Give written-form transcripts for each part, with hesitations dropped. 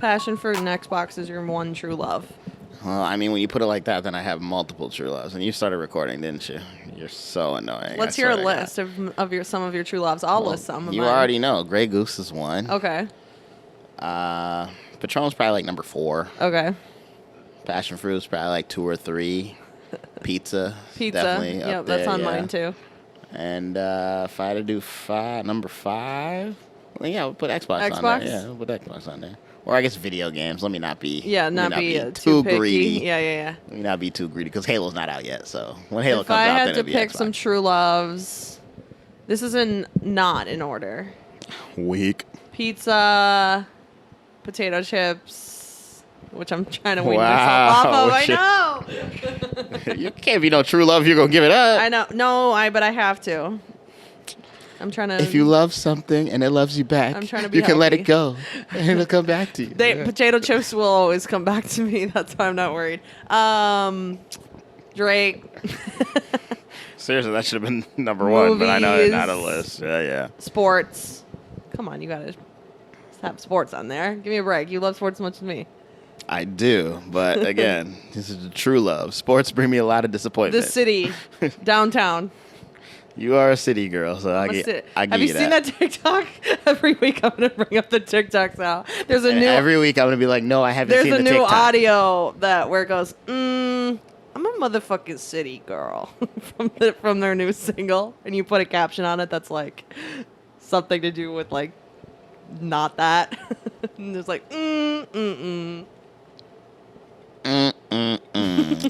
passion fruit and Xbox is your one true love. Well, I mean, when you put it like that, then I have multiple true loves. And you started recording, didn't you? You're so annoying. Let's hear a list of some of your true loves. I'll list some of You mine. already know. Grey Goose is one. Okay. Patron's probably like number 4. Okay. Passion fruit is probably like 2 or 3. Pizza. Definitely Yep, up there, that's on yeah. mine too. And if I had to do number 5, well, yeah, we'll put Xbox on there. Yeah, we'll put Xbox on there. Or I guess video games. Let me not be. Not be too picky. greedy. Yeah. Let me not be too greedy because Halo's not out yet. So when Halo If comes I out, had then to it'll be pick Xbox. some true loves, this is not in order. Weak. Pizza, potato chips, which I'm trying to wean Wow. myself off of. I know. You can't be no true love. You're gonna give it up. I know. No, but I have to. I'm trying to. If you love something and it loves you back, I'm trying to be you can let healthy. it go and it'll come back to you. Yeah. Potato chips will always come back to me. That's why I'm not worried. Drake. Seriously, that should have been number 1, but I know it's not a Movies. list. Yeah. Sports. Come on, you gotta have sports on there. Give me a break. You love sports as much as me. I do, but again, this is the true love. Sports bring me a lot of disappointment. The city, downtown. You are a city girl, so I give Have you you seen that TikTok? Every week I'm gonna bring up the TikToks now. There's a new. Every week I'm gonna be like, no, I haven't There's seen a the new TikTok. audio where it goes, I'm a motherfucking city girl from their new single, and you put a caption on it that's like something to do with like not that. And it's like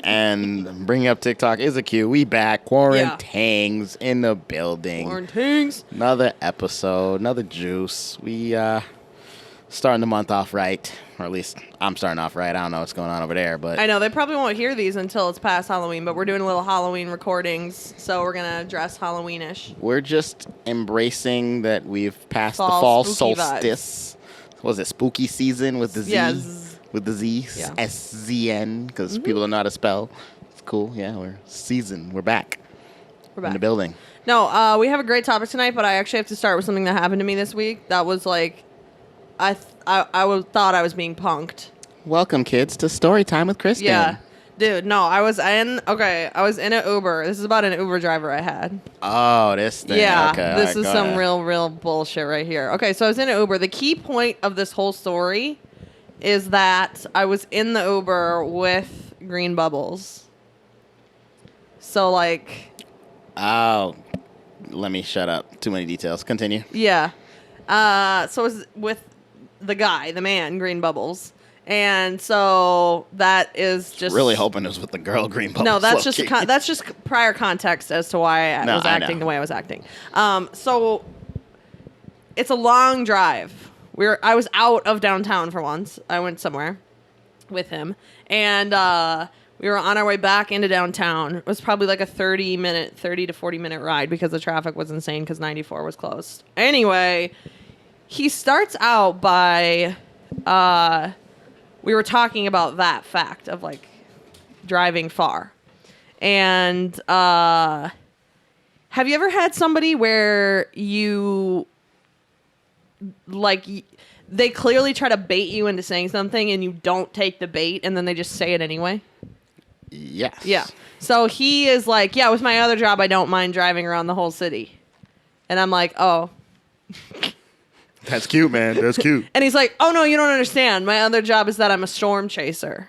And bringing up TikTok is a cue. We back. Quarantings in the building. Quarantings. Another episode, another juice. We starting the month off right, or at least I'm starting off right. I don't know what's going on over there, but I know they probably won't hear these until it's past Halloween, but we're doing a little Halloween recordings, so we're gonna dress Halloweenish. we're just embracing that we've passed the Fall fall spooky solstice. What was it, spooky season with the Z? Yes. With the Z, Yeah. SZN, because people don't know how to spell. It's cool. Yeah, we're season. We're back. We're back. In the building. No, we have a great topic tonight, but I actually have to start with something that happened to me this week. That was like, I thought I was being punked. Welcome, kids, to Story Time with Kristen. Yeah, dude. No, I was in an Uber. This is about an Uber driver I had. Oh, this thing. Yeah, Okay, this all right, is go some ahead. real bullshit right here. Okay, so I was in an Uber. The key point of this whole story is that I was in the Uber with green bubbles. So like, Oh, let me shut up. Too many details. Continue. yeah. So I was with the guy, the man, green bubbles. And so that is just Really hoping it was with the girl green bubbles. No, that's just low-key. that's just prior context as to why I No, was I acting know. the way I was acting. So it's a long drive. I was out of downtown for once. I went somewhere with him, and we were on our way back into downtown. It was probably like a 30 to 40 minute ride because the traffic was insane because 94 was closed. Anyway, he starts out by we were talking about that fact of like driving far. And have you ever had somebody where you like they clearly try to bait you into saying something and you don't take the bait and then they just say it anyway? Yes. Yeah. So he is like, yeah, with my other job, I don't mind driving around the whole city. And I'm like, oh. That's cute, man. That's cute. And he's like, oh, no, you don't understand. My other job is that I'm a storm chaser.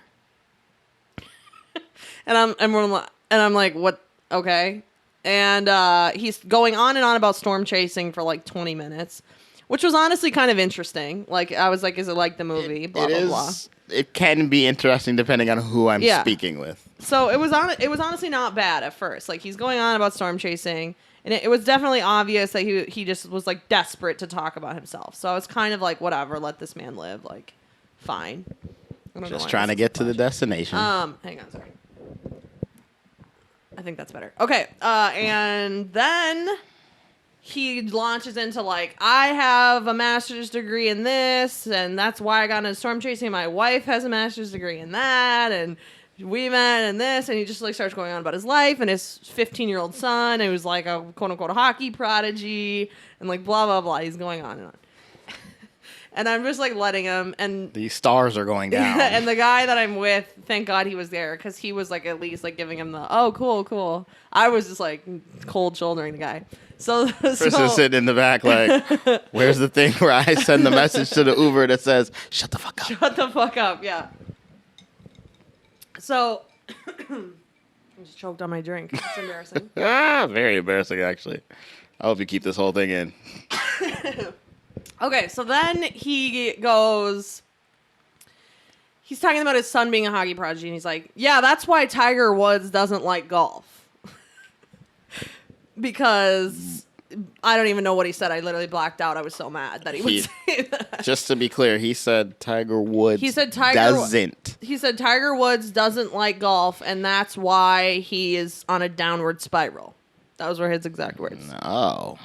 and I'm like, what? Okay. And he's going on and on about storm chasing for like 20 minutes, which was honestly kind of interesting. Like, I was like, is it like the movie? Blah, blah, blah. It can be interesting depending on who I'm Yeah. speaking with. So it was honestly not bad at first. Like, he's going on about storm chasing, and it was definitely obvious that he just was like desperate to talk about himself. So I was kind of like, whatever, let this man live. Like, fine. I don't know Just why trying to this get is to the flash. destination. Hang on, sorry. I think that's better. Okay, and then he launches into like, I have a master's degree in this, and that's why I got into storm chasing. My wife has a master's degree in that, and we met in this, and he just like starts going on about his life and his 15-year-old son, who's like a quote unquote hockey prodigy, and like blah blah blah. He's going on and on. And I'm just like letting him, and These stars are going down. and the guy that I'm with, thank God he was there, because he was like at least like giving him the cool. I was just like cold shouldering the guy. So Kristen's sitting in the back like, where's the thing where I send the message to the Uber that says, shut the fuck up. Shut the fuck up, yeah. So I just choked on my drink. It's embarrassing. Very embarrassing, actually. I hope you keep this whole thing in. Okay, so then he's talking about his son being a hockey prodigy, and he's like, yeah, that's why Tiger Woods doesn't like golf. Because I don't even know what he said. I literally blacked out. I was so mad that he would say that. Just to be clear, he said Tiger Woods doesn't. He said Tiger Woods doesn't like golf, and that's why he is on a downward spiral. Those were his exact words. Oh.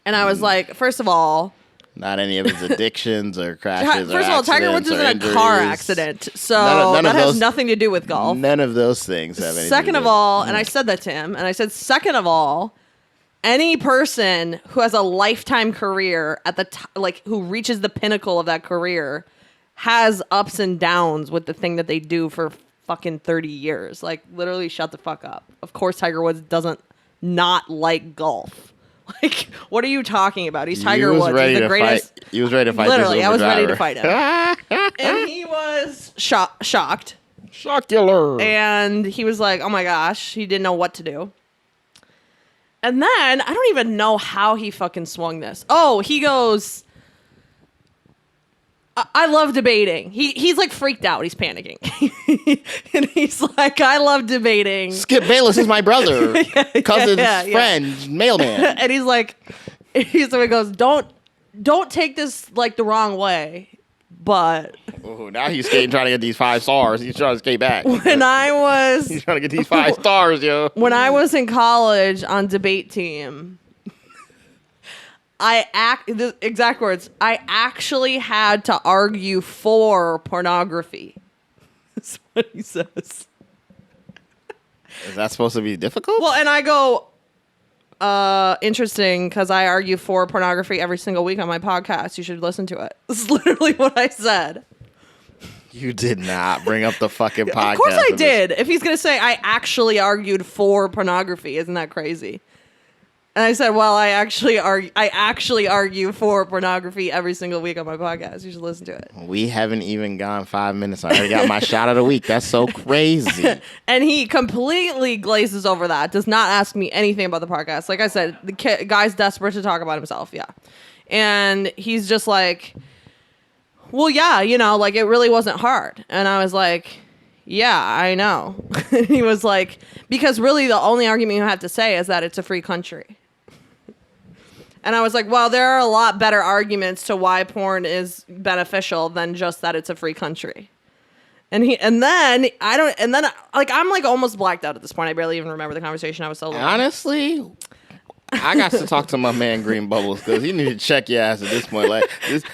And I was like, first of all, not any of his addictions or crashes. First of all, Tiger Woods was in a car accident, so none that has nothing to do with golf. None of those things have anything Second of all, and I said that to him, and I said, second of all, any person who has a lifetime career at the who reaches the pinnacle of that career has ups and downs with the thing that they do for fucking 30 years. Like, literally, shut the fuck up. Of course, Tiger Woods doesn't not like golf. Like, what are you talking about? He's Tiger Woods. He's the greatest. He was ready to fight. Literally, I was ready to fight him. And he was shocked. Shockular. And he was like, oh my gosh. He didn't know what to do. And then, I don't even know how he fucking swung this. Oh, he goes, I love debating. He's like freaked out. He's panicking. And he's like, I love debating. Skip Bayless is my brother. Cousin's friend, mailman. And he's like, he goes, don't take this like the wrong way. But now he's skating, trying to get these 5 stars. He's trying to skate back. He's trying to get these 5 stars, yo. When I was in college on debate team, the exact words, I actually had to argue for pornography. That's what he says. Is that supposed to be difficult? Well, and I go, interesting, because I argue for pornography every single week on my podcast. You should listen to it. This is literally what I said. You did not bring up the fuking podcast. Of course I did. If he's going to say I actually argued for pornography, isn't that crazy? And I said, well, I actually argue for pornography every single week on my podcast. You should listen to it. We haven't even gone 5 minutes. I already got my shot of the week. That's so crazy. And he completely glazes over that. Does not ask me anything about the podcast. Like I said, the guy's desperate to talk about himself. Yeah. And he's just like, well, yeah, like it really wasn't hard. And I was like, yeah, I know. He was like, because really the only argument you have to say is that it's a free country. And I was like, well, there are a lot better arguments to why porn is beneficial than just that it's a free country. And then I'm like almost blacked out at this point. I barely even remember the conversation. I was so long. Honestly, I got to talk to my man Green Bubbles because he needed to check your ass at this point. Like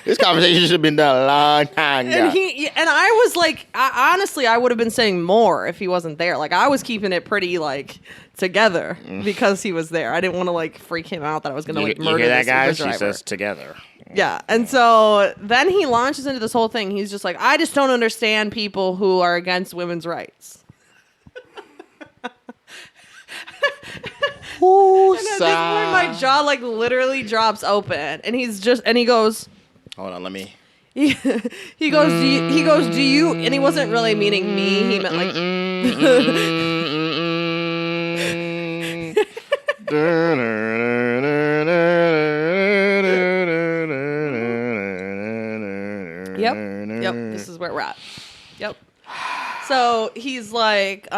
this conversation should have been done a long time ago. And I was like, honestly, I would have been saying more if he wasn't there. Like I was keeping it pretty like together because he was there. I didn't want to like freak him out that I was going to like murder that guy. Uber she driver. says together. Yeah. And so then he launches into this whole thing. He's just like, I just don't understand people who are against women's rights. And at this point, my jaw like literally drops open, and he goes, hold on, let me. He goes, do you? And he wasn't really meaning me. He meant like. Yep. This is where we're at. Yep. So he's like,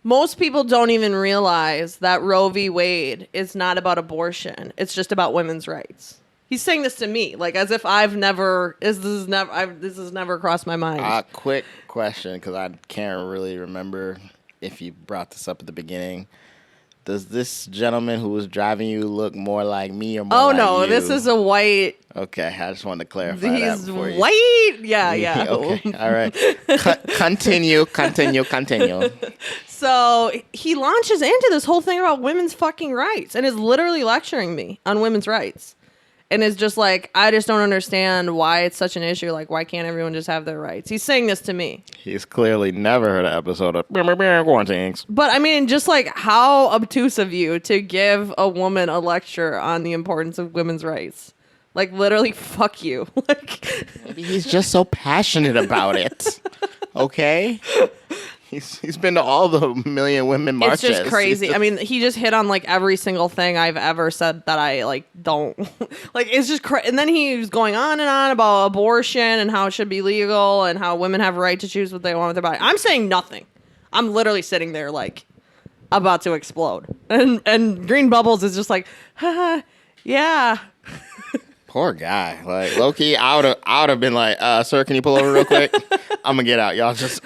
most people don't even realize that Roe v. Wade is not about abortion. It's just about women's rights. He's saying this to me, like as if this has never crossed my mind. Quick question, because I can't really remember if you brought this up at the beginning. Does this gentleman who was driving you look more like me or more like you? Oh, no, this is a white. Okay, I just wanted to clarify that He's before you. White? Yeah. Okay, all right. Continue. So he launches into this whole thing about women's fucking rights and is literally lecturing me on women's rights. and is just like, I just don't understand why it's such an issue. Like, why can't everyone just have their rights? He's saying this to me. He's clearly never heard an episode of Quarantings. But I mean, just like, how obtuse of you to give a woman a lecture on the importance of women's rights. Like, literally, fuck you. Like, maybe he's just so passionate about it. Okay? He's been to all the million women marches. It's just crazy. I mean, he just hit on like every single thing I've ever said that I like don't like. It's just and then he was going on and on about abortion and how it should be legal and how women have a right to choose what they want with their body. I'm saying nothing. I'm literally sitting there like about to explode. And Green Bubbles is just like, haha, yeah. Poor guy. Like, low-key, I would have been like, sir, can you pull over real quick? I'm gonna get out.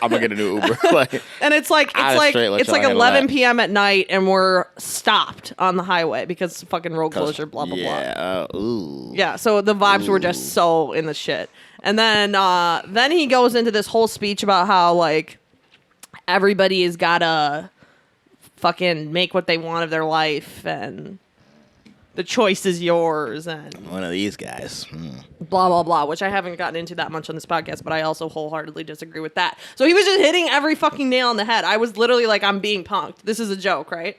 I'm gonna get a new Uber. Like, and it's like 11 p.m. at night and we're stopped on the highway because fucking road closure, blah blah blah. Ooh. Yeah, so the vibes were just so in the shit. And then he goes into this whole speech about how like everybody has gotta fucking make what they want of their life and the choice is yours, and one of these guys. Blah, blah, blah, which I haven't gotten into that much on this podcast, but I also wholeheartedly disagree with that. So he was just hitting every fucking nail on the head. I was literally like, I'm being punked. This is a joke, right?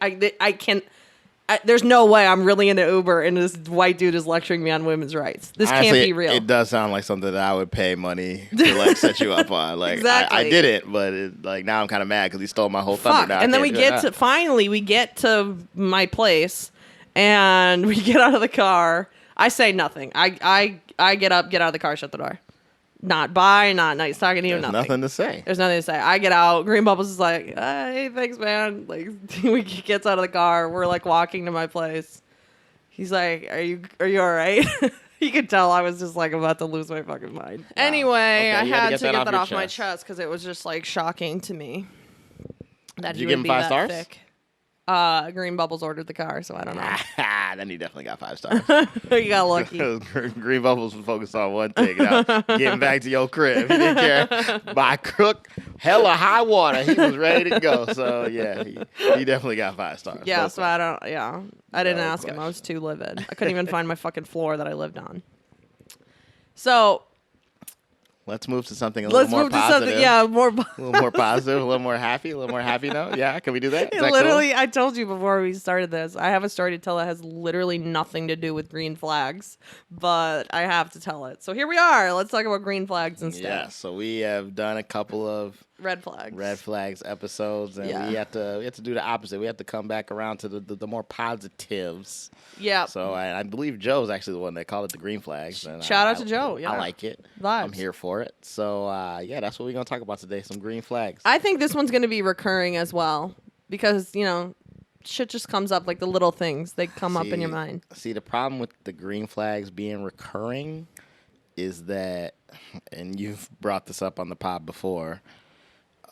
There's no way I'm really into Uber and this white dude is lecturing me on women's rights. This Honestly, can't be real. It does sound like something that I would pay money to like set you up on. Like, exactly. I did it, but like now I'm kind of mad because he stole my whole thunder. Now And then we get to my place. And we get out of the car. I say nothing. I get up, get out of the car, shut the door. Not bye, not nice talking to you, nothing. Nothing to say. There's nothing to say. I get out. Green Bubbles is like, hey, thanks, man. Like, he gets out of the car. We're like walking to my place. He's like, are you all right? You could tell I was just like about to lose my fucking mind. Wow. Anyway, okay, I had to get that off my chest because it was just like shocking to me that Did you give him 5 stars? Thick. Green Bubbles ordered the car, so I don't know. Then he definitely got 5 stars. You got lucky. Green Bubbles was focused on one thing. Getting back to your crib. He didn't care. By crook, hell or high water. He was ready to go. So, yeah, he definitely got 5 stars. Yeah, so I didn't ask him. I was too livid. I couldn't even find my fucking floor that I lived on. So... let's move to something a little more positive. A little more positive, a little more happy note. Yeah, can we do that? Literally, cool? I told you before we started this, I have a story to tell that has literally nothing to do with green flags, but I have to tell it. So here we are. Let's talk about green flags instead. Yeah, so we have done a couple of red flags episodes, and we have to do the opposite. We have to come back around to the more positives. Yeah. So I believe Joe's actually the one that called it the green flags. And Shout out to Joe. Yeah, I like it. Vibes. I'm here for it. So that's what we're gonna talk about today. Some green flags. I think this one's gonna be recurring as well because shit just comes up, like the little things they come up in your mind. See, the problem with the green flags being recurring is that, and you've brought this up on the pod before.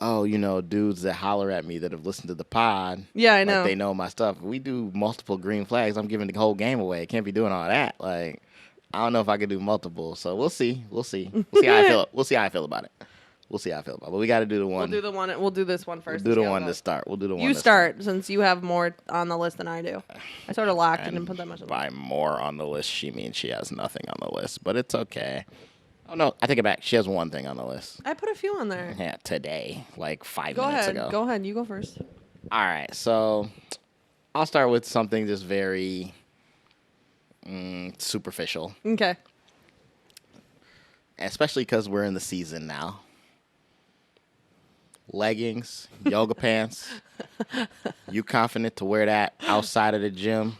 Oh, dudes that holler at me that have listened to the pod. Yeah, I know. Like they know my stuff. We do multiple green flags. I'm giving the whole game away. Can't be doing all that. Like, I don't know if I could do multiple. So we'll see. We'll see how I feel. We'll see how I feel about it. But we got to do the one. We'll do this one first. We'll do the one to start. You start since you have more on the list than I do. I sort of lacked and didn't put that much on the list. By more on the list, she means she has nothing on the list. But it's okay. Oh, no, I take it back. She has one thing on the list. I put a few on there. Yeah, today, like 5 minutes ago. Go ahead. You go first. All right. So I'll start with something just very superficial. Okay. Especially because we're in the season now. Leggings, yoga pants. You confident to wear that outside of the gym?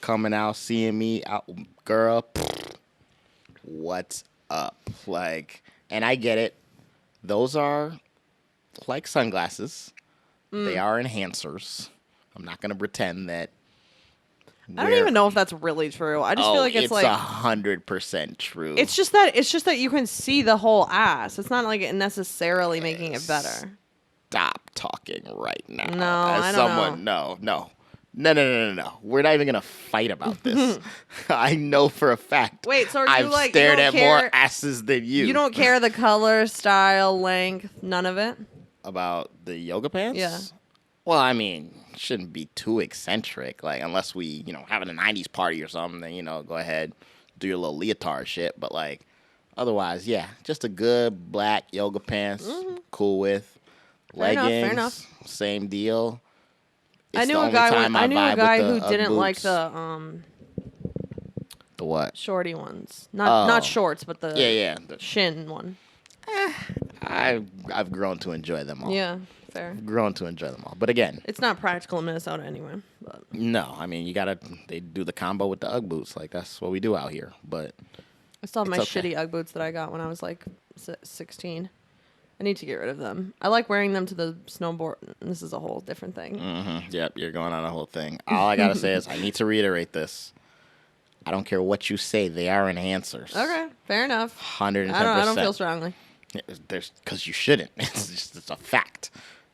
Coming out, seeing me out, girl. What's up? Like, and I get it. Those are like sunglasses. They are enhancers. I'm not going to pretend that. I don't even know if that's really true. I just feel like it's like 100% true. It's just that you can see the whole ass. It's not like it necessarily making it better. Stop talking right now. No, I don't know. No. We're not even gonna fight about this. I know for a fact. Wait, so I've stared at more asses than you. You don't care the color, style, length, none of it? About the yoga pants? Yeah. Well, I mean, shouldn't be too eccentric. Like, unless we, having a 90s party or something, then, go ahead, do your little leotard shit. But, like, otherwise, yeah, just a good black yoga pants, cool with. Leggings, fair enough. Same deal. It's I knew the a only guy. time I I knew a vibe guy with who the Ugg didn't like boots. the what? shorty ones. Not shorts, but the Yeah. shin one. I've grown to enjoy them all. Yeah, fair. Grown to enjoy them all. But again, It's not practical in Minnesota anyway. But no, I mean they do the combo with the Ugg boots. Like that's what we do out here. But I still have my It's okay. shitty Ugg boots that I got when I was like 16. I need to get rid of them. I like wearing them to the snowboard. This is a whole different thing. Yep, you're going on a whole thing. All I gotta say is I need to reiterate this. I don't care what you say; they are enhancers. Okay, fair enough. 110%. I don't feel strongly. Because you shouldn't. It's a fact.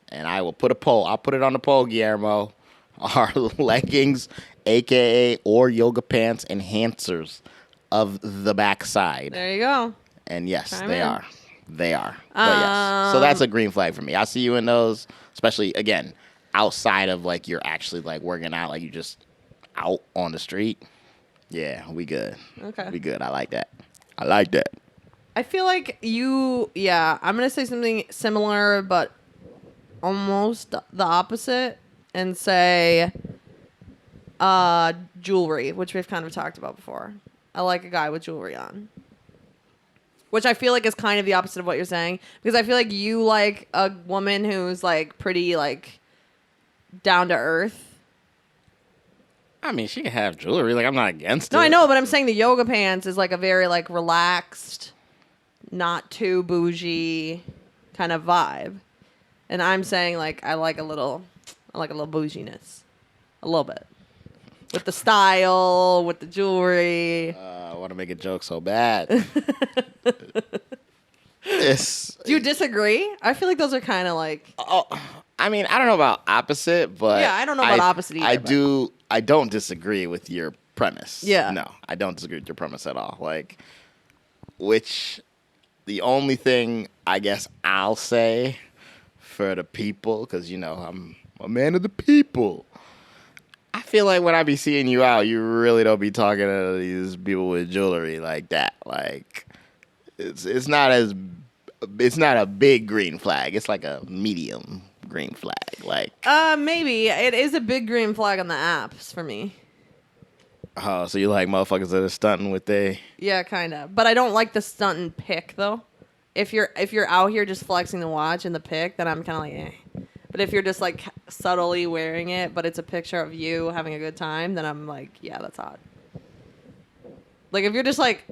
And I will put a poll. I'll put it on the poll, Guillermo. Are leggings, aka or yoga pants, enhancers of the backside? There you go. And yes, Chime they in. are. They are. But yes. So that's a green flag for me. I see you in those, especially again outside of like you're actually like working out, like you just out on the street. Yeah, we good. Okay. We good. I like that. I like that. I feel like I'm going to say something similar, but almost the opposite, and say jewelry, which we've kind of talked about before. I like a guy with jewelry on. Which I feel like is kind of the opposite of what you're saying. Because I feel like you like a woman who's like pretty like down to earth. I mean, she can have jewelry. Like, I'm not against it. No, I know, but I'm saying the yoga pants is like a very like relaxed, not too bougie kind of vibe. And I'm saying like I like a little bouginess. A little bit. With the style, with the jewelry. I want to make a joke so bad. Do you disagree? I feel like those are kind of like... Oh, I mean, I don't know about opposite, but... Yeah, I don't know about opposite either. I don't disagree with your premise. Yeah. No, I don't disagree with your premise at all. Like, the only thing I guess I'll say for the people, because, I'm a man of the people. I feel like when I be seeing you out, you really don't be talking to these people with jewelry like that. Like, it's not a big green flag. It's like a medium green flag. Like, maybe it is a big green flag on the apps for me. oh, so you like motherfuckers that are stunting with they? Yeah, kind of. But I don't like the stunt and pick though. If you're out here just flexing the watch and the pick, then I'm kind of like, eh. But if you're just like subtly wearing it, but it's a picture of you having a good time, then I'm like, yeah, that's hot. Like if you're just like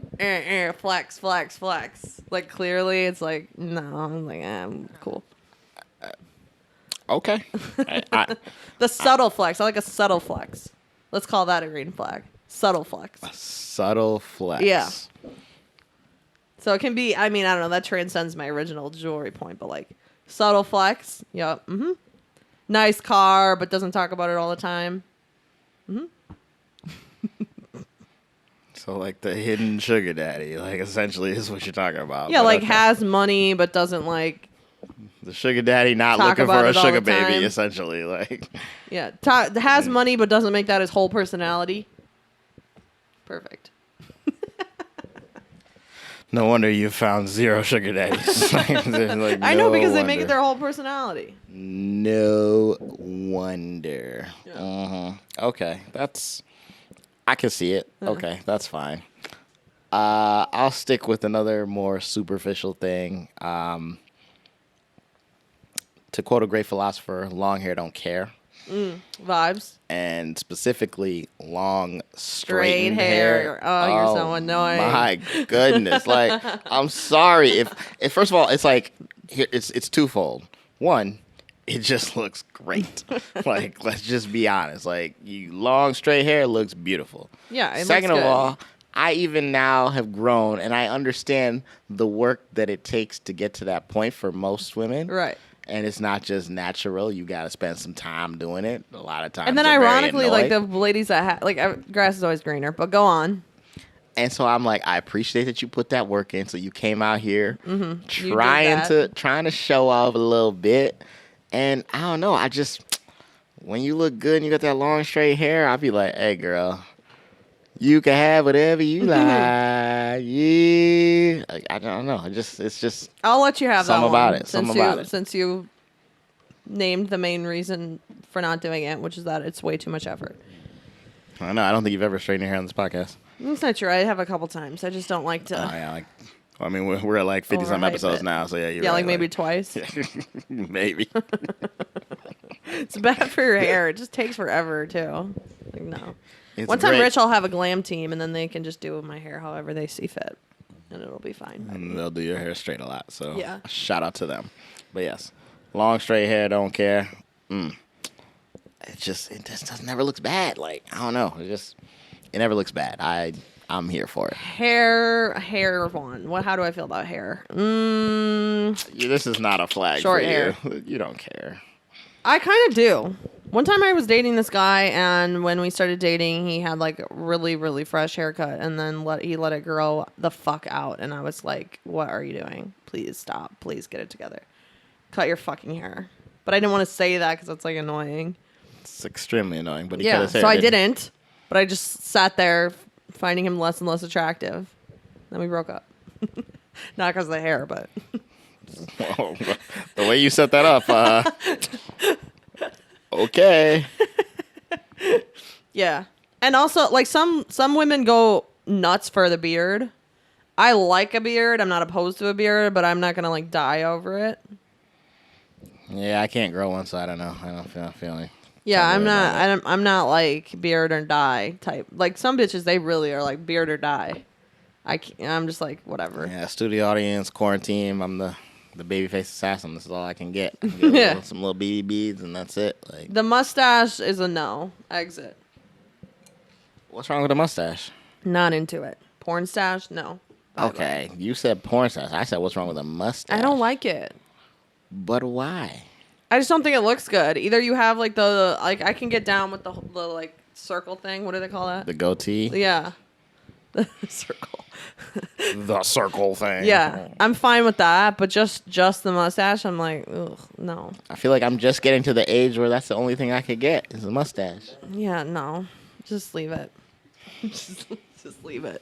flex, flex, flex, like clearly it's like no, I'm like I'm cool. Okay. The subtle flex, I like a subtle flex. Let's call that a green flag. Subtle flex. Subtle flex. Yeah. So it can be. I mean, I don't know. That transcends my original jewelry point, but like subtle flex. Yep. Nice car, but doesn't talk about it all the time. So like the hidden sugar daddy, like essentially is what you're talking about. Yeah, But like okay. has money, but doesn't like. The sugar daddy not Talk looking about for a it all sugar the time. baby, essentially. Like, Yeah, has money, but doesn't make that his whole personality. Perfect. no wonder you found 0 sugar daddies. Like, I know because they wonder. make it their whole personality. No wonder. Yeah. Okay, I can see it. Okay, that's fine. I'll stick with another more superficial thing. To quote a great philosopher, long hair don't care. Vibes. And specifically, long, Straight straightened hair. hair. Oh, you're so annoying. My goodness. Like, I'm sorry. If first of all, it's like, it's twofold. One, it just looks great. Like, let's just be honest. Like, long, straight hair looks beautiful. Yeah, it Second looks of good. all, I even now have grown, and I understand the work that it takes to get to that point for most women. Right. And it's not just natural. You got to spend some time doing it. A lot of times. And then they're very ironically, like the annoyed. ladies that grass is always greener, but go on. And so I'm like, I appreciate that you put that work in. So you came out here You trying did to show off a little bit. And I don't know. when you look good and you got that long straight hair, I'll be like, hey girl, you can have whatever you like. Yeah. I don't know. It's just I'll let you have that something one. about it. Something about it. Since you named the main reason for not doing it, which is that it's way too much effort. I know. I don't think you've ever straightened your hair on this podcast. That's not true. I have a couple times. I just don't like to. Oh yeah, I mean, we're at like 50 some Overhype episodes it. now, so yeah, you're Yeah, right, like maybe twice. maybe. It's bad for your hair. It just takes forever too. Like no. It's One time, great. Rich, I'll have a glam team, and then they can just do my hair however they see fit, and it'll be fine. And they'll do your hair straight a lot. So Yeah. shout out to them. But yes, long straight hair, don't care. It just never looks bad. Like I don't know. It never looks bad. I'm here for it. Hair one. How do I feel about hair? This is not a flag Short for hair. you. You don't care. I kind of do. One time I was dating this guy, and when we started dating, he had like a really, really fresh haircut, and then he let it grow the fuck out, and I was like, "What are you doing? Please stop. Please get it together. Cut your fucking hair." But I didn't want to say that because it's like annoying. It's extremely annoying. But he cut Yeah, his hair, so I didn't he? didn't. But I just sat there finding him less and less attractive. Then we broke up. Not because of the hair, but Whoa, the way you set that up, okay. yeah. And also, like some women go nuts for the beard. I like a beard. I'm not opposed to a beard, but I'm not gonna like die over it. Yeah, I can't grow one, so I don't know. I don't feel feeling. Yeah, Don't I'm worry not. about I'm not like beard or die type. Like some bitches, they really are like beard or die. I'm just like whatever. Yeah, studio audience, Quaranteam. I'm the babyface assassin. This is all I can get. I can get some little BB beads, and that's it. Like, The mustache is a no. Exit. what's wrong with the mustache? Not into it. Porn stash? No. Bye-bye. Okay, you said porn stars. I said, what's wrong with a mustache? I don't like it. But why? I just don't think it looks good. Either you have like I can get down with the like circle thing. What do they call that? The goatee? Yeah. The circle. The circle thing. Yeah. I'm fine with that, but just the mustache, I'm like, ugh, no. I feel like I'm just getting to the age where that's the only thing I could get is a mustache. Yeah, no. Just leave it. just leave it.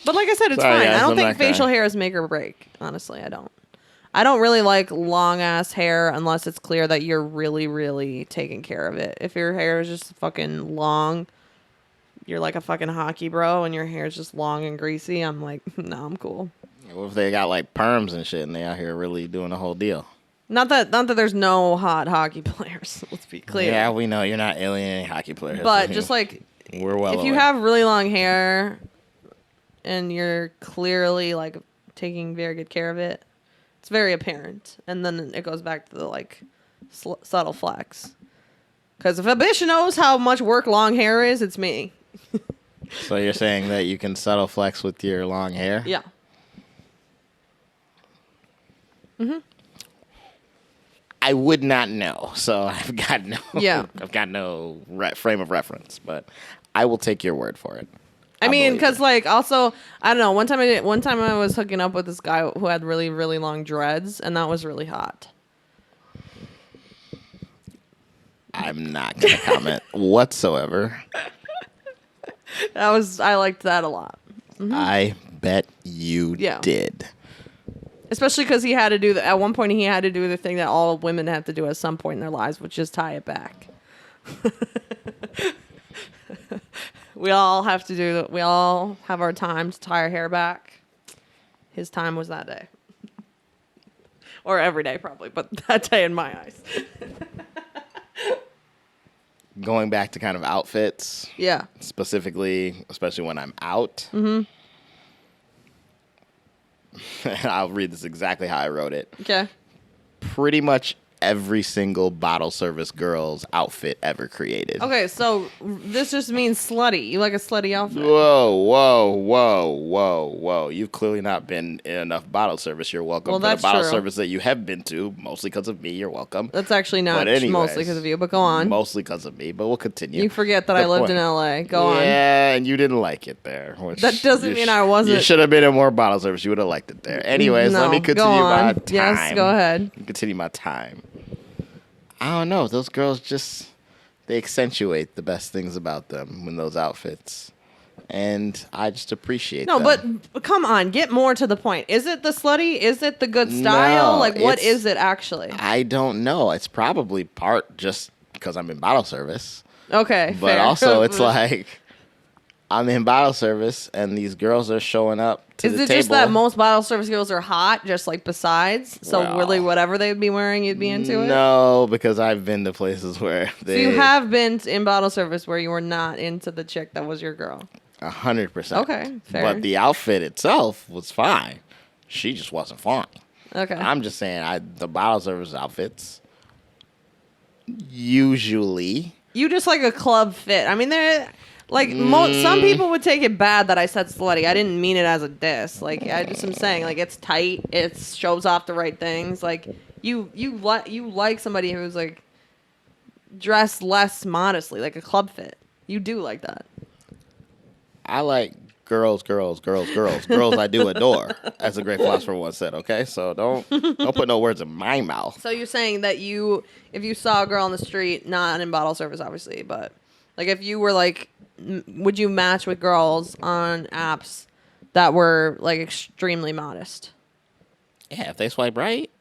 But like I said, it's Sorry, fine. guys, I don't I'm think not facial crying. hair is make or break. Honestly, I don't. I don't really like long ass hair unless it's clear that you're really, really taking care of it. If your hair is just fucking long, you're like a fucking hockey bro, and your hair is just long and greasy, I'm like, no, I'm cool. What if they got like perms and shit and they out here really doing the whole deal? Not that there's no hot hockey players. Let's be clear. Yeah, we know you're not alienating hockey players. But just like we're well if you aware. have really long hair and you're clearly like taking very good care of it, it's very apparent. And then it goes back to the like subtle flex. Because if a bitch knows how much work long hair is, it's me. So you're saying that you can subtle flex with your long hair? Yeah. Mm-hmm. I would not know, so I've got no. Yeah. I've got no frame of reference, but I will take your word for it. I mean, believe because it. like also, I don't know. One time I was hooking up with this guy who had really, really long dreads, and that was really hot. I'm not gonna comment whatsoever. I liked that a lot. I bet you Yeah. did. Especially because he had to do at one point he had to do the thing that all women have to do at some point in their lives, which is tie it back. We all have to do that. We all have our time to tie our hair back. His time was that day. Or every day probably, but that day in my eyes. Going back to kind of outfits, Yeah. specifically, especially when I'm out. I'll read this exactly how I wrote it. Okay. Pretty much every single bottle service girl's outfit ever created. Okay, so this just means slutty. You like a slutty outfit. Whoa. You've clearly not been in enough bottle service. You're welcome. Well, For the that's bottle true. service that you have been to, mostly because of me, you're welcome. That's actually not But anyways, mostly because of you, but go on. Mostly because of me, but we'll continue. You forget that The I lived point. in LA. Go on. Yeah, and you didn't like it there. Which That doesn't you mean I wasn't- You should have been in more bottle service. You would have liked it there. Anyways, let me No, continue go my on. time. Yes, go ahead. Continue my time. I don't know. Those girls just they accentuate the best things about them in those outfits. And I just appreciate No, them. but come on, get more to the point. Is it the slutty? Is it the good style? No, Like, what it's- is it actually? I don't know. It's probably part just because I'm in bottle service. Okay, But fair. also, it's like I'm in bottle service, and these girls are showing up to is the it table. just that most bottle service girls are hot, just like besides? So Well, really, whatever they'd be wearing, you'd be into it. No, because I've been to places where So they you have been in bottle service where you were not into the chick that was your girl. 100%. Okay, fair. But the outfit itself was fine. She just wasn't fine. Okay. I'm just saying, the bottle service outfits usually. You just like a club fit. I mean, they're like some people would take it bad that I said slutty. I didn't mean it as a diss. Like I just am saying, like it's tight. It shows off the right things. Like you like somebody who's like dressed less modestly, like a club fit. You do like that. I like girls I do adore, as a great philosopher once said. Okay, so don't put no words in my mouth. So you're saying that if you saw a girl on the street, not in bottle service, obviously, but like if you were like, would you match with girls on apps that were like extremely modest? Yeah, if they swipe right,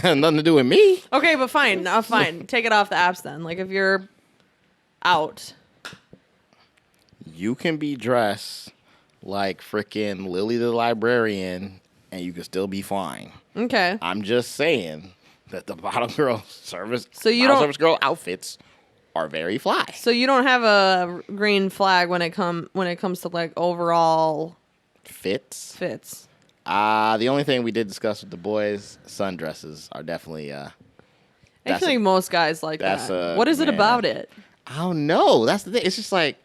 nothing to do with me. Okay, but fine, fine. Take it off the apps then. Like if you're out. You can be dressed like freaking Lily the Librarian, and you can still be fine. Okay. I'm just saying that the bottle service girl outfits are very fly. So you don't have a green flag when it comes to like overall Fits. fits. The only thing we did discuss with the boys, sundresses are definitely I feel like most guys like that's that. a- What is it man. about it? I don't know. That's the thing. It's just like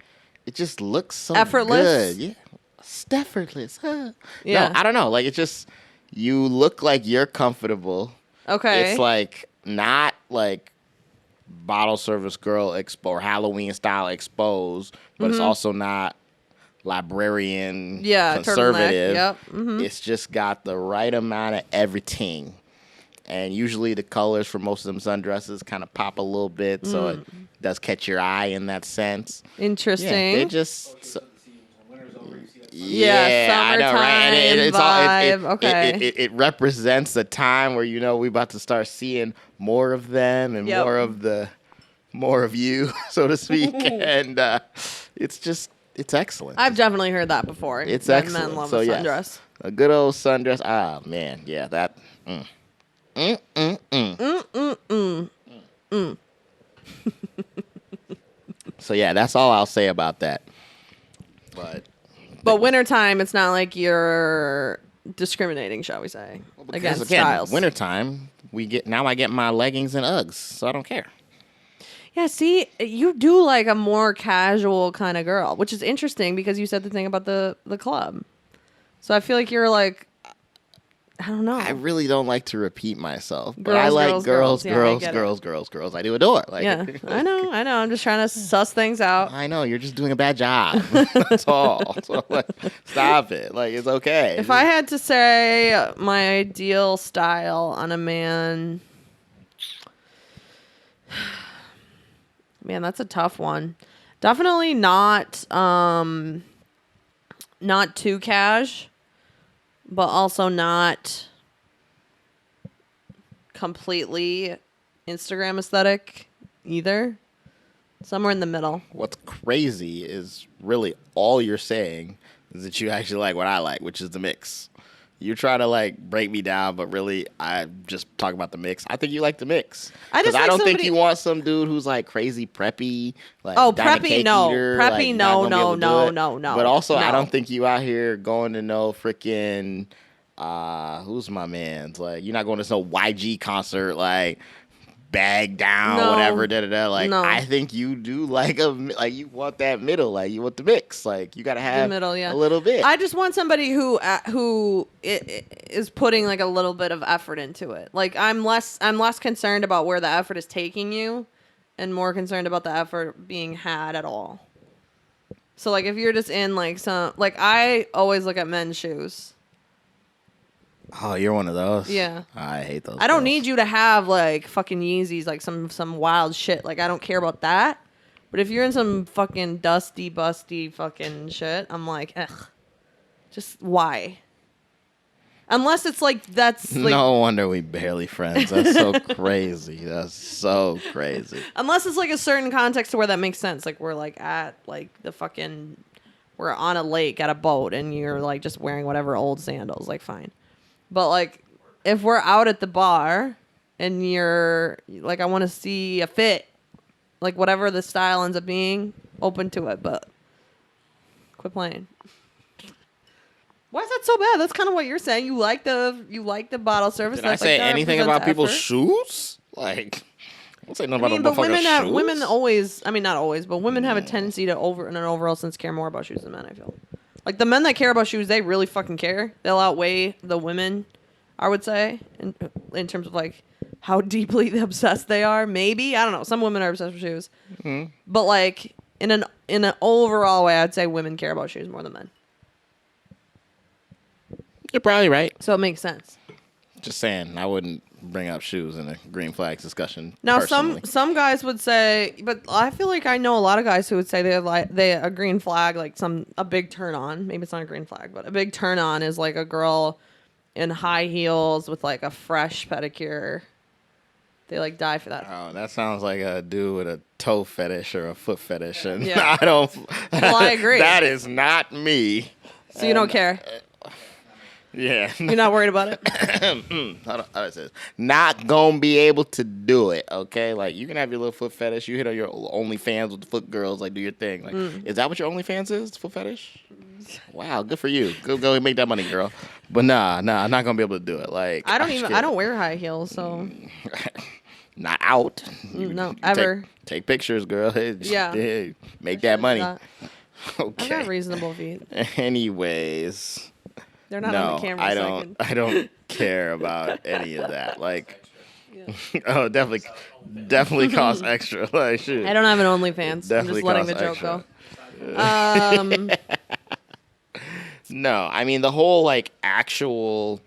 it just looks so Effortless? good. Yeah. Effortless. Huh? Yeah. No, I don't know. Like it just you look like you're comfortable. Okay. It's like not like bottle service girl expo or Halloween style exposed, but it's also not librarian conservative. turtleneck. Yep. Mm-hmm. It's just got the right amount of everything. And usually the colors for most of them sundresses kind of pop a little bit, so it does catch your eye in that sense. Interesting. Yeah, they just. Yeah, I know, right? And summertime vibe, okay. It represents the time where we about to start seeing more of them and more of you, so to speak. And it's excellent. I've definitely heard that before. It's that excellent. Men love So a yes, sundress. a good old sundress. Ah man, yeah, that. So yeah, that's all I'll say about that. But wintertime, it's not like you're discriminating, shall we say, against again, styles. wintertime, I get my leggings and Uggs, so I don't care. Yeah, see, you do like a more casual kind of girl, which is interesting because you said the thing about the club. So I feel like you're like, I don't know. I really don't like to repeat myself, but Girls, I like girls. Yeah, I get it. girls. I do adore. Like, Yeah, I know. I'm just trying to suss things out. I know you're just doing a bad job. That's all. So like, stop it. Like it's okay. If I had to say my ideal style on a man, man, that's a tough one. Definitely not too cash, but also not completely Instagram aesthetic either. Somewhere in the middle. What's crazy is really all you're saying is that you actually like what I like, which is the mix. You try to like break me down, but really I just talk about the mix. I think you like the mix. I just I like don't think somebody- you want some dude who's like crazy preppy, like Oh, diamond preppy, cake no. eater, Preppy, like, no, not gonna be able to do it. no. But also, I No. don't think you out here going to no freaking who's my man's like you're not going to no YG concert like bag down No. whatever Like No. I think you do like you want that middle, like you want the mix, like you gotta have middle, yeah. a little bit. I just want somebody who is putting like a little bit of effort into it. Like I'm less concerned about where the effort is taking you, and more concerned about the effort being had at all. So like if you're just in like some like I always look at men's shoes. Oh, you're one of those? Yeah. I hate those. I don't girls. need you to have like fucking Yeezys, like some wild shit. Like I don't care about that. But if you're in some fucking dusty, busty fucking shit, I'm like, ugh. Just why? Unless it's like that's like, No wonder we barely friends. That's so crazy. That's so crazy. unless it's like a certain context to where that makes sense. Like we're like at like the fucking we're on a lake at a boat and you're like just wearing whatever old sandals, like fine. But like if we're out at the bar and you're like I want to see a fit, like whatever the style ends up being, open to it, but quit playing. Why is that so bad? That's kind of what you're saying. You like the bottle service. Did I say anything about people's shoes? Like, I don't say nothing about but shoes. women always, I mean, not always, but women have a tendency to in an overall sense care more about shoes than men, I feel. Like the men that care about shoes, they really fucking care. They'll outweigh the women, I would say, in terms of like how deeply obsessed they are. Maybe, I don't know. Some women are obsessed with shoes. Mm-hmm. But like in an overall way, I'd say women care about shoes more than men. You're probably right. So it makes sense. Just saying, I wouldn't bring up shoes in a green flags discussion. Now, personally. some guys would say, but I feel like I know a lot of guys who would say they a green flag, like a big turn on. Maybe it's not a green flag, but a big turn on is like a girl in high heels with like a fresh pedicure. They like die for that. Oh, that sounds like a dude with a toe fetish or a foot fetish, and Yeah. I don't. Well, I agree. That is not me. So you don't care. Yeah. You're not worried about it? How do I say this? Not gonna be able to do it, okay? Like, you can have your little foot fetish. You hit on your OnlyFans with the foot girls. Like, do your thing. Like, is that what your OnlyFans is? Foot fetish? Wow, good for you. Go and make that money, girl. But nah, I'm not gonna be able to do it. Like, I don't wear high heels, so. Not out. No, ever. Take pictures, girl. Yeah. Make that money. I've Okay. got reasonable feet. Anyways. They're not on the camera. I don't care about any of that. Like, oh, definitely costs extra. Like, shoot. I don't have an OnlyFans. I'm just letting the joke go. No, I mean the whole like actual,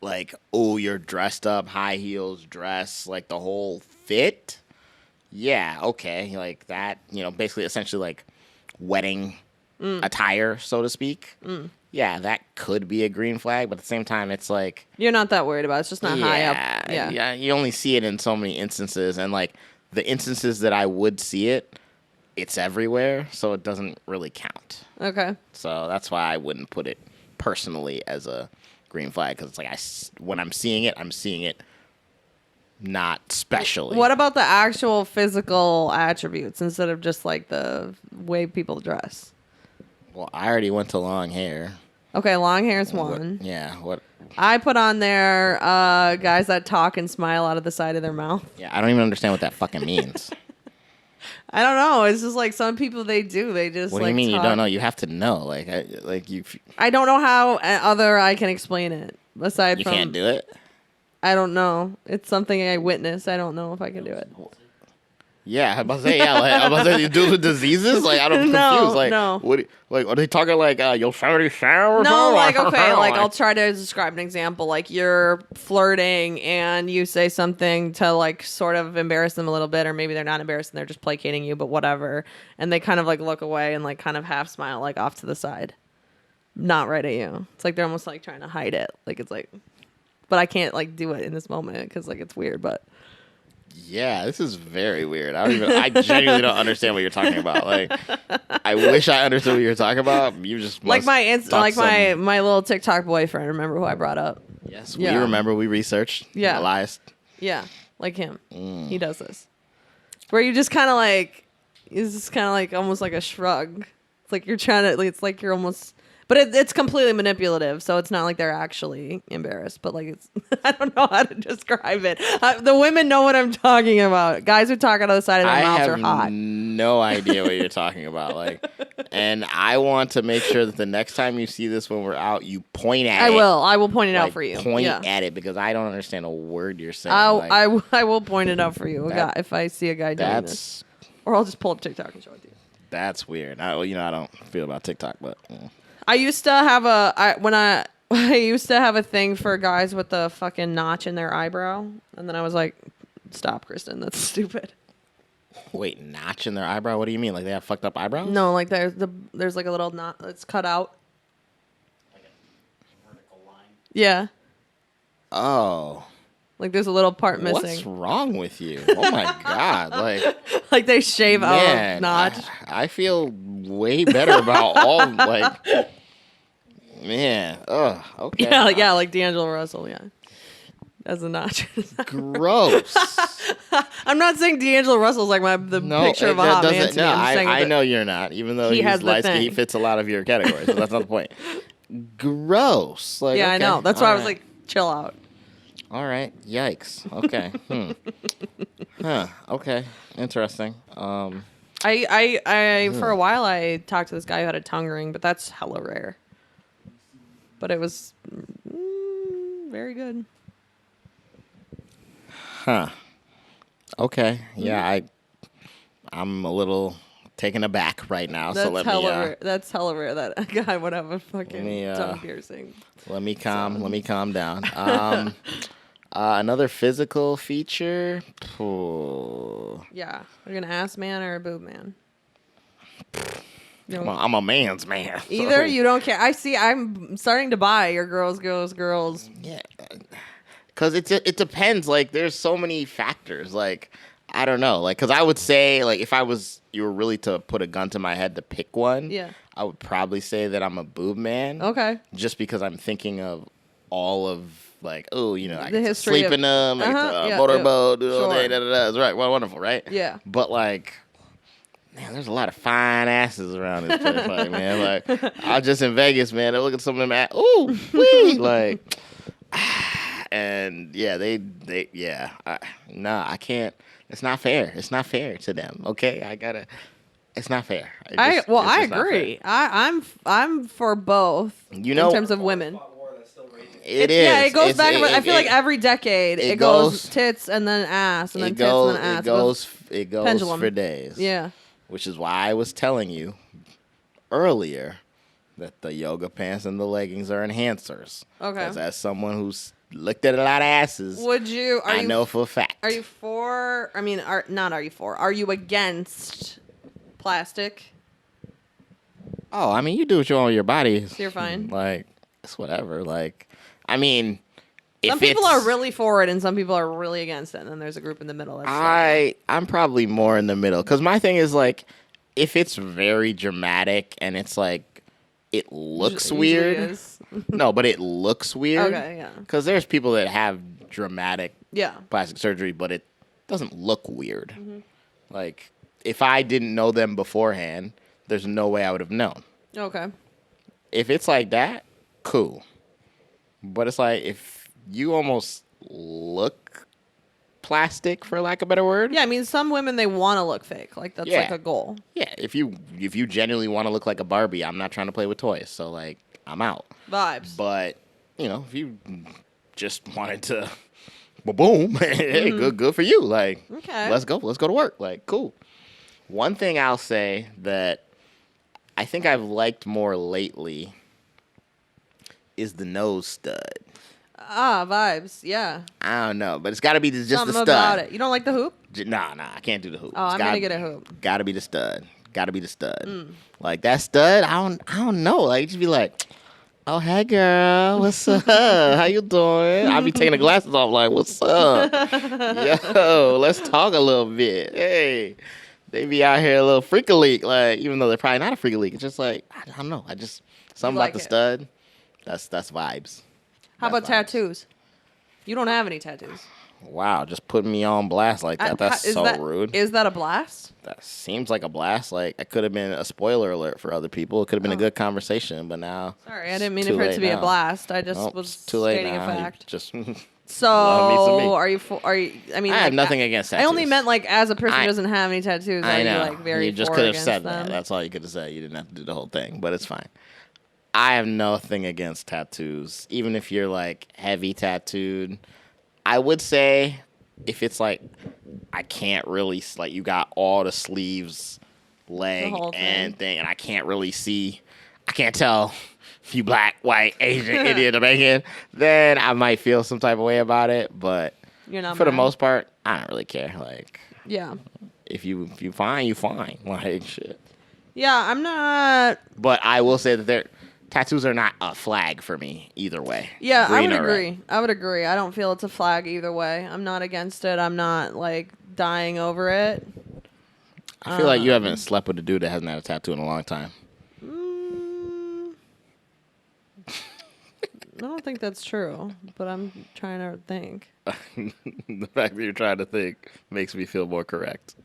like, oh, you're dressed up, high heels, dress, like the whole fit. Yeah, okay, like that. Basically, essentially, like wedding attire, so to speak. Yeah, that could be a green flag, but at the same time, it's like You're not that worried about it. It's just not high up. Yeah. You only see it in so many instances, and like the instances that I would see it, it's everywhere, so it doesn't really count. Okay. So that's why I wouldn't put it personally as a green flag, because it's like when I'm seeing it not specially. What about the actual physical attributes instead of just like the way people dress? Well, I already went to long hair. Okay, long hair is one. What? I put on there guys that talk and smile out of the side of their mouth. Yeah, I don't even understand what that fucking means. I don't know. It's just like some people they do. They just What do you mean you don't know? You have to know. I don't know how I can explain it aside from. You can't do it? I don't know. It's something I witnessed. I don't know if I can do it. Yeah, I'm about to say, I'm about to say, you deal with diseases? Like, I'm confused. Like, no. What? Like, are they talking like Yosemite Sam? No, like, okay, like, I'll try to describe an example. Like, you're flirting and you say something to, like, sort of embarrass them a little bit, or maybe they're not embarrassed and they're just placating you, but whatever. And they kind of, like, look away and, like, kind of half smile, like, off to the side. Not right at you. It's like they're almost, like, trying to hide it. Like, it's like, but I can't, like, do it in this moment because, like, it's weird, but. Yeah, this is very weird. I genuinely don't understand what you're talking about. Like, I wish I understood what you're talking about. You just like my little TikTok boyfriend. Remember who I brought up? Yes, we remember. We researched. Yeah, Elias. Yeah, like him. He does this, where you just kind of like, it's just kind of like almost like a shrug. It's like you're trying to. It's like you're almost. But it's completely manipulative, so it's not like they're actually embarrassed. But like it's, I don't know how to describe it. The women know what I'm talking about. Guys who talk out of the side of their mouths are hot. I have no idea what you're talking about. Like, and I want to make sure that the next time you see this when we're out, you point at it. I will point it out for you. Point at it, because I don't understand a word you're saying. I will point it out for you if I see a guy doing this, or I'll just pull up TikTok and show it to you. That's weird. I don't feel about TikTok, but. I used to have I used to have a thing for guys with the fucking notch in their eyebrow, and then I was like, "Stop, Kristen. That's stupid." Wait, notch in their eyebrow? What do you mean? Like they have fucked up eyebrows? No, like there's like a little knot that's cut out. Like a vertical line. Yeah, Oh. like there's a little part missing. What's wrong with you? Oh my god! Like, Like they shave out man, notch. I feel way better about all like. Man, okay. Yeah, like D'Angelo Russell. Yeah, as a notch. Gross. I'm not saying D'Angelo Russell's like the picture of a hot man to me. I'm saying I that know you're not. Even though he he's has the light skinned, he thing. fits a lot of your categories. But that's not the point. Gross. Like, Yeah, I okay, know. That's why I was all like, chill out. all right. Yikes. Okay. Huh. Okay. Interesting. I for a while I talked to this guy who had a tongue ring, but that's hella rare. But it was very good. Huh. Okay. Yeah. I'm a little taken aback right now. That's So let hella me. rare. That's hella rare that a guy would have a fucking me, tongue piercing. Let me calm down. Another physical feature. Oh, Yeah, are you an ass man or a boob man? No. well, I'm a man's man. so- Either you don't care. I see. I'm starting to buy your girls. Yeah. Because it depends. Like, there's so many factors. Like, I don't know. Like, because I would say, like, if you were really to put a gun to my head to pick one, Yeah. I would probably say that I'm a boob man. Okay. Just because I'm thinking of all of, like, oh, I The get to history sleep of- in them, I get to yeah, motorboat, yeah. do all day, Sure. da-da-da. It's right. Well, wonderful, right? Yeah. But, like, man, there's a lot of fine asses around this place, like, man. Like, I was just in Vegas, man. I look at some of them, ooh, wee, like, and yeah, I can't. It's not fair. It's not fair to them. Okay, it's not fair. I It's just not agree. I'm for both. You know- in terms of women. War that's still raging. fair. It is. Yeah, it goes It's- back and forth. I feel like it- every decade it it goes goes- tits and then ass and then it tits goes. and then ass. It goes pendulum. for days. Yeah. Which is why I was telling you earlier that the yoga pants and the leggings are enhancers. Okay. Because as someone who's looked at a lot of asses, Would you? I know for a fact. Are you for? I mean, are you for? Are you against plastic? Oh, I mean, you do what you want with your body. So you're fine? Like, it's whatever. Like, I mean, if Some people it's- are really for it, and some people are really against it. And then there's a group in the middle. That's I'm probably more in the middle. Because my thing is, like, if it's very dramatic and it's, like, it looks usually weird. is. No, but it looks weird. Okay, yeah. Because there's people that have dramatic Yeah. plastic surgery, but it doesn't look weird. Mm-hmm. Like, if I didn't know them beforehand, there's no way I would have known. Okay. If it's like that, cool. But it's like if you almost look plastic, for lack of a better word. Yeah, I mean, some women they want to look fake. Like that's Yeah. like a goal. Yeah, if you genuinely want to look like a Barbie, I'm not trying to play with toys, so like I'm out. Vibes. But if you just wanted to, boom, hey, good for you. Like, Okay. let's go to work. Like, cool. One thing I'll say that I think I've liked more lately is the nose stud. Vibes. Yeah. I don't know, but it's got to be just Something the stud. about it. You don't like the hoop? Nah, I can't do the hoop. Oh, I'm gonna get a hoop. Got to be the stud. Got to be the stud. Like that stud, I don't know. Like just be like, oh hey girl, what's up? How you doing? I'll be taking the glasses off. Like, what's up? Yo, let's talk a little bit. Hey, they be out here a little freak a leak. Like even though they're probably not a freak a leak, it's just like I don't know. I just something like about the it. stud. That's vibes. How about That's vibes. tattoos? You don't have any tattoos. Wow, just putting me on blast like that. That's Is so that- rude. Is that a blast? That seems like a blast. Like it could have been a spoiler alert for other people. It could have been a good conversation, but now Sorry, I didn't mean it's for too it to late be a now. blast. I just Nope, was it's too late stating now. a You fact. just So, love me some me. are you? I mean, I have like, nothing against I only tattoos. meant like as a person I- who doesn't have any tattoos. I are know. You like very you just for could have against said them? that. That's all you could have said. You didn't have to do the whole thing, but it's fine. I have nothing against tattoos, even if you're like heavy tattooed. I would say if it's like I can't really like you got all the sleeves, leg whole and thing, and I can't really see. I can't tell if you black, white, Asian, Indian, Jamaican, then I might feel some type of way about it. But You're not for the mad. most part, I don't really care. Like, Yeah. if you fine, you fine. Like, shit. Yeah, I'm not. But I will say that tattoos are not a flag for me either way. Yeah, I Green would or red. agree. I would agree. I don't feel it's a flag either way. I'm not against it. I'm not like dying over it. I feel like you haven't slept with a dude that hasn't had a tattoo in a long time. I don't think that's true, but I'm trying to think. The fact that you're trying to think makes me feel more correct.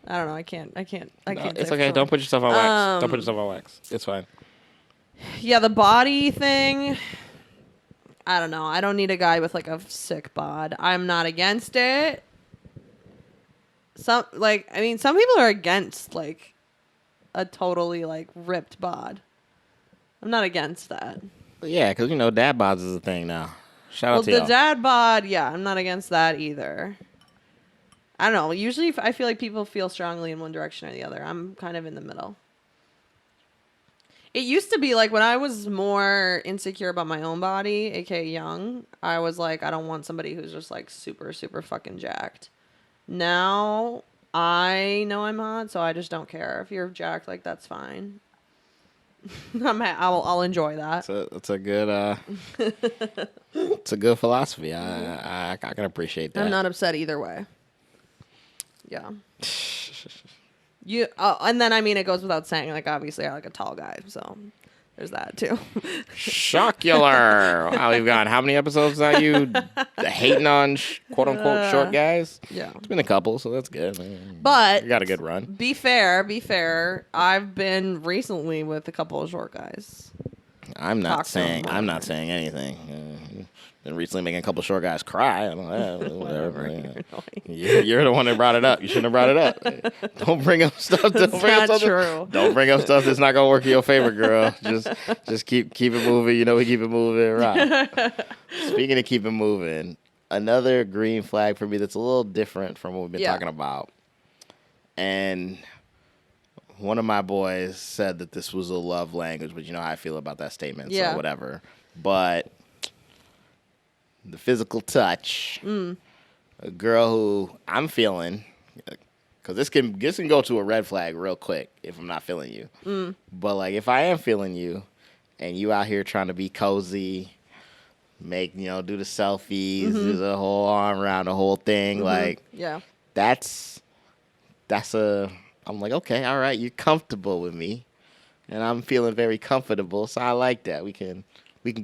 I don't know. I can't. No, say it's for okay. sure. Don't put yourself on wax. Don't put yourself on wax. It's fine. Yeah, the body thing. I don't know. I don't need a guy with like a sick bod. I'm not against it. Some people are against like a totally like ripped bod. I'm not against that. Yeah, because dad bods is a thing now. Shout out to The y'all. dad bod, yeah, I'm not against that either. I don't know. Usually, I feel like people feel strongly in one direction or the other. I'm kind of in the middle. It used to be like when I was more insecure about my own body, aka young, I was like, I don't want somebody who's just like super, super fucking jacked. Now I know I'm hot, so I just don't care. If you're jacked, like that's fine. I'll enjoy that. It's a good it's a good philosophy. I can appreciate that. I'm not upset either way. Yeah. And then it goes without saying, like obviously I like a tall guy, so there's that too. Shockular. Wow, we've got how many episodes now? You hating on quote unquote short guys? Yeah. It's been a couple, so that's good. But you got a good run. Be fair. I've been recently with a couple of short guys. I'm not saying anything. Been recently making a couple short guys cry. I don't know, whatever. You're the one that brought it up. You shouldn't have brought it up. Don't bring up stuff. Don't bring up stuff that's not gonna work in your favor, girl. Just keep it moving. We keep it moving. Right. Speaking of keep it moving, another green flag for me that's a little different from what we've been talking about. And one of my boys said that this was a love language, but you know how I feel about that statement, so whatever. But the physical touch, a girl who I'm feeling, because this can go to a red flag real quick if I'm not feeling you. But like if I am feeling you, and you out here trying to be cozy, do the selfies, there's a whole arm around the whole thing, I'm like, okay, all right, you're comfortable with me, and I'm feeling very comfortable, so I like that. We can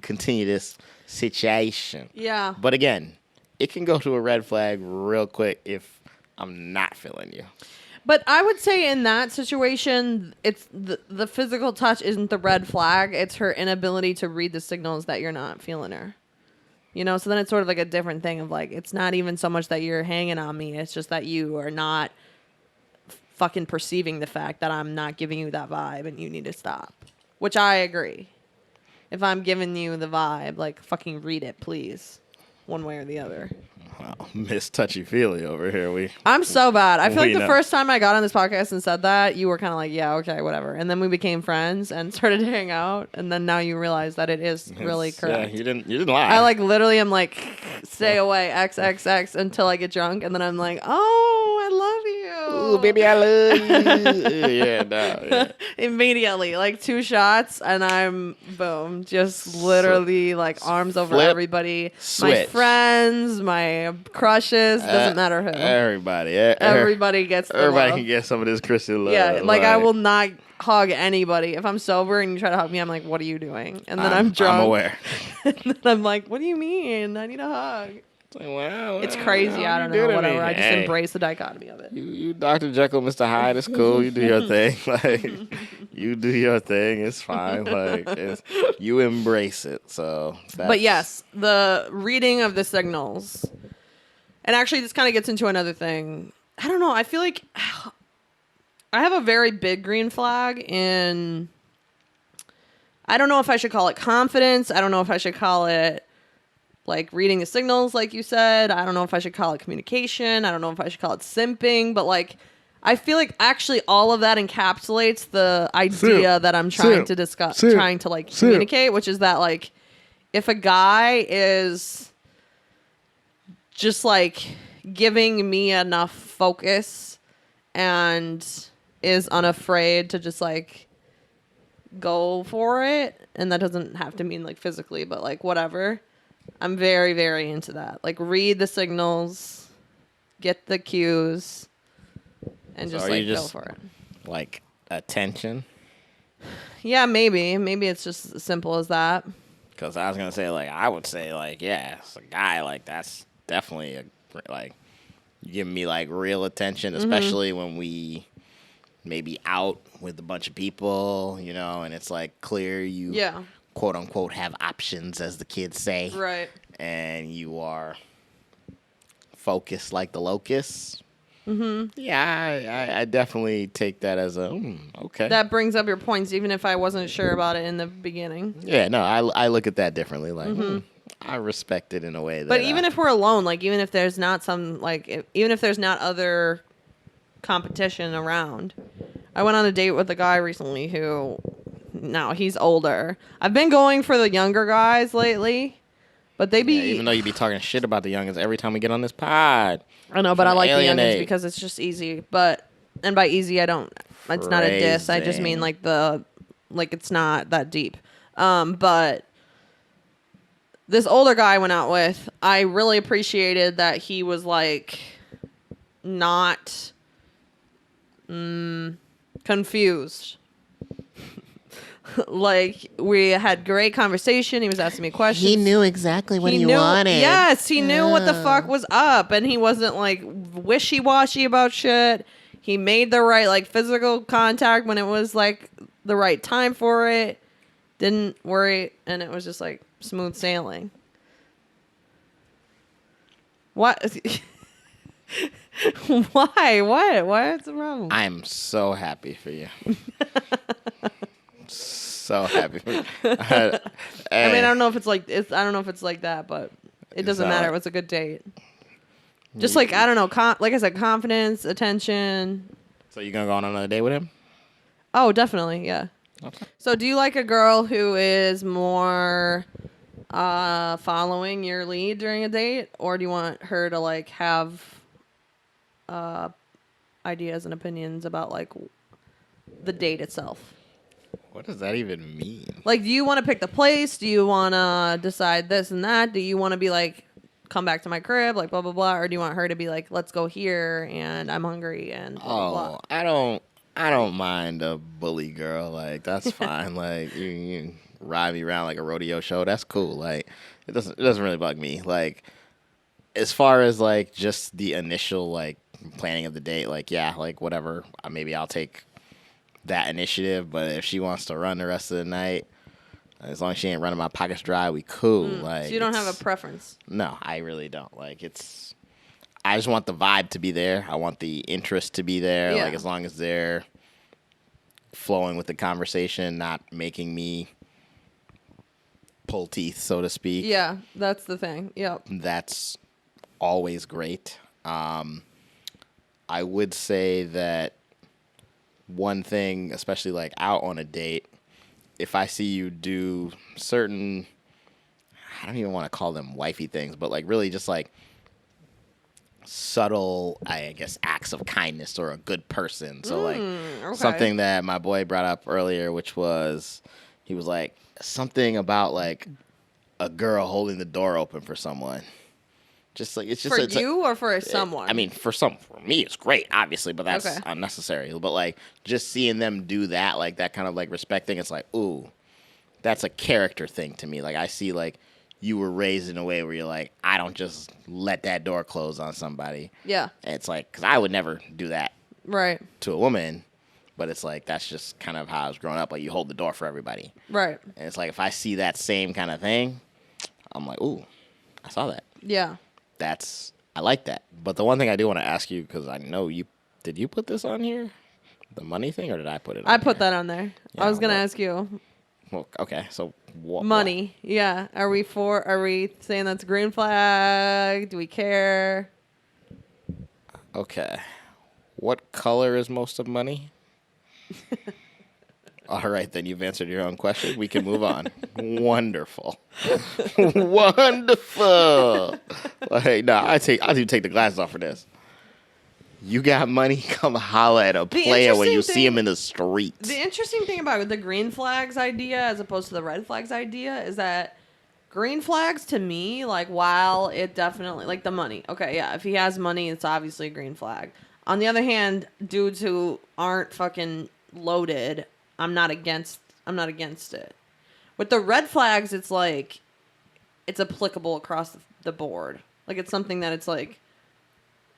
continue this situation. Yeah. But again, it can go to a red flag real quick if I'm not feeling you. But I would say in that situation, it's the physical touch isn't the red flag. It's her inability to read the signals that you're not feeling her. So then it's sort of like a different thing of like, it's not even so much that you're hanging on me. It's just that you are not fucking perceiving the fact that I'm not giving you that vibe and you need to stop. Which I agree. If I'm giving you the vibe, like fucking read it, please. One way or the other. Wow, Miss Touchy Feely over here. I'm so bad. I feel like the know. first time I got on this podcast and said that, you were kind of like, yeah, okay, whatever. And then we became friends and started to hang out. And then now you realize that it is really correct. Yeah, you didn't lie. I literally am like, stay away, XXX until I get drunk. And then I'm like, oh, I love you. Ooh, baby, I love you. Yeah. Immediately, like 2 shots, and I'm boom, just literally like arms over everybody. Switch. My friends, my crushes, doesn't matter who. Everybody. Everybody gets the Everybody love. can get some of this Kristen love. Yeah, like I will not hug anybody. If I'm sober and you try to hug me, I'm like, what are you doing? And then I'm drunk. I'm aware. And then I'm like, what do you mean? I need a hug. It's like, wow, It's crazy. I don't know. Whatever. I just embrace the dichotomy of it. You Dr. Jekyll, Mr. Hyde, it's cool. You do your thing. Like, you do your thing. It's fine. Like, you embrace it. So, but yes, the reading of the signals. And actually, this kind of gets into another thing. I don't know. I feel like I have a very big green flag in. I don't know if I should call it confidence. I don't know if I should call it like reading the signals, like you said. I don't know if I should call it communication. I don't know if I should call it simping. But like, I feel like actually all of that encapsulates the idea that I'm trying to discuss, trying to like communicate, which is that like if a guy is just like giving me enough focus and is unafraid to just like go for it, and that doesn't have to mean like physically, but like whatever. I'm very, very into that. Like read the signals, get the cues, and just like go for it. Like attention? Yeah, maybe. Maybe it's just as simple as that. Because I was going to say, like, I would say, like, yeah, it's a guy, like, that's definitely, like, you give me, like, real attention, especially when we maybe out with a bunch of people, you know, and it's, like, clear you, quote, unquote, have options, as the kids say. Right. And you are focused like the locust. Yeah, I definitely take that as a, okay. That brings up your points, even if I wasn't sure about it in the beginning. Yeah, no, I look at that differently. Like, I respect it in a way that. But even if we're alone, like, even if there's not some, like, even if there's not other competition around. I went on a date with a guy recently who, now he's older. I've been going for the younger guys lately, but they be. Yeah, even though you be talking shit about the youngins every time we get on this pod. I know, but I like the youngins because it's just easy. And by easy, I don't. It's not a diss. I just mean like it's not that deep. But this older guy I went out with, I really appreciated that he was like not confused. Like we had great conversation. He was asking me questions. He knew exactly what he wanted. Yes, he knew what the fuck was up, and he wasn't like wishy-washy about shit. He made the right like physical contact when it was like the right time for it. Didn't worry, and it was just like smooth sailing. What? Why? What? What's the problem? I'm so happy for you. So happy for you. I mean, I don't know if it's like that, but it doesn't matter. It was a good date. Just like I don't know, like I said, confidence, attention. So you gonna go on another date with him? Oh, definitely, yeah. Okay. So, do you like a girl who is more following your lead during a date, or do you want her to like have ideas and opinions about like the date itself? What does that even mean? Like, do you want to pick the place? Do you want to decide this and that? Do you want to be like, come back to my crib, like blah blah blah, or do you want her to be like, let's go here and I'm hungry and blah blah blah? I don't mind a bully girl. Like that's fine. Like you ride me around like a rodeo show. That's cool. Like it doesn't really bug me. Like as far as like just the initial like planning of the date, like yeah, like whatever. Maybe I'll take that initiative. But if she wants to run the rest of the night, as long as she ain't running my pockets dry, we cool. Like so you don't have a preference? No, I really don't. Like I just want the vibe to be there. I want the interest to be there. Yeah. Like as long as they're flowing with the conversation, not making me pull teeth, so to speak. Yeah, that's the thing. Yep. That's always great. I would say that one thing, especially like out on a date, if I see you do certain, I don't even want to call them wifey things, but like really just like subtle, I guess, acts of kindness or a good person. So like something that my boy brought up earlier, which was, he was like something about like a girl holding the door open for someone. Just like it's just for it's you like, or for someone. I mean, for me, it's great, obviously, but that's unnecessary. But like just seeing them do that, like that kind of like respect thing, it's like, ooh, that's a character thing to me. Like I see like you were raised in a way where you're like, I don't just let that door close on somebody. Yeah. And it's like, because I would never do that right to a woman, but it's like that's just kind of how I was growing up. Like you hold the door for everybody. Right. And it's like if I see that same kind of thing, I'm like, ooh, I saw that. Yeah. I like that. But the one thing I do want to ask you, because I know did you put this on here? The money thing, or did I put it on I put that on there. Yeah, I was going to ask you. Well, okay, so what? Money. Yeah. Are we saying that's a green flag? Do we care? Okay. What color is most of money? All right, then you've answered your own question. We can move on. Wonderful. Wonderful. Like, no, I do take the glasses off for this. You got money, come holla at a player when you see him in the streets. The interesting thing about the green flags idea as opposed to the red flags idea is that green flags to me, like, while it definitely, like, the money. Okay, yeah, if he has money, it's obviously a green flag. On the other hand, dudes who aren't fucking loaded, I'm not against it. With the red flags, it's like, it's applicable across the board. Like, it's something that it's like,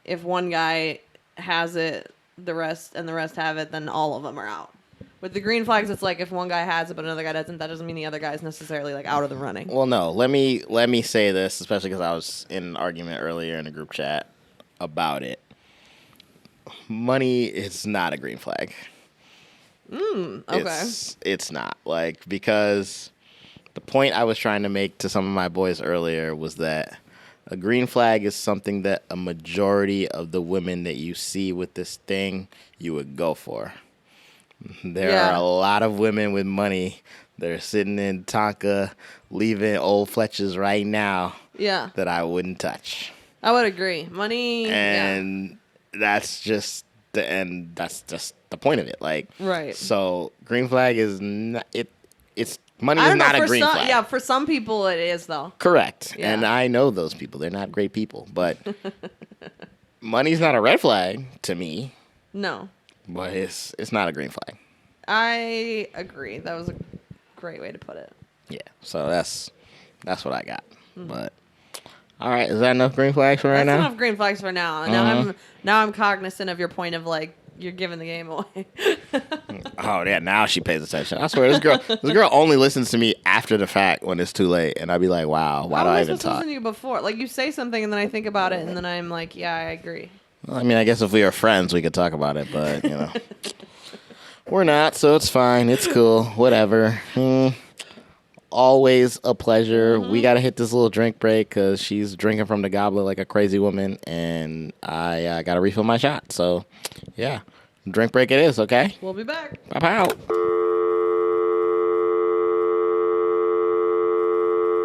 if one guy has it, the rest have it, then all of them are out. With the green flags, it's like if one guy has it but another guy doesn't, that doesn't mean the other guy is necessarily like out of the running. Well, no. Let me say this, especially because I was in an argument earlier in a group chat about it. Money is not a green flag. Okay. It's not, like, because the point I was trying to make to some of my boys earlier was that a green flag is something that a majority of the women that you see with this thing, you would go for. There are a lot of women with money that are sitting in Tonka, leaving old Fletchers right now. Yeah. That I wouldn't touch. I would agree. Money. And that's just the point of it. Like, right. So green flag is not it. It's money is not a green flag. Yeah, for some people it is though. Correct. Yeah. And I know those people. They're not great people, but money's not a red flag to me. No. But it's not a green flag. I agree. That was a great way to put it. Yeah. So that's what I got. But all right, is that enough green flags for right now? That's enough green flags for now. Now I'm cognizant of your point of like you're giving the game away. Oh yeah, now she pays attention. I swear, this girl only listens to me after the fact when it's too late, and I'd be like, wow, why do I even talk? I listen to you before. Like you say something, and then I think about it, and then I'm like, yeah, I agree. Well, I mean, I guess if we were friends, we could talk about it, but you know, we're not, so it's fine. It's cool. Whatever. Always a pleasure. We got to hit this little drink break because she's drinking from the goblet like a crazy woman, and I got to refill my shot. So, yeah, drink break it is, okay? We'll be back. Pop out.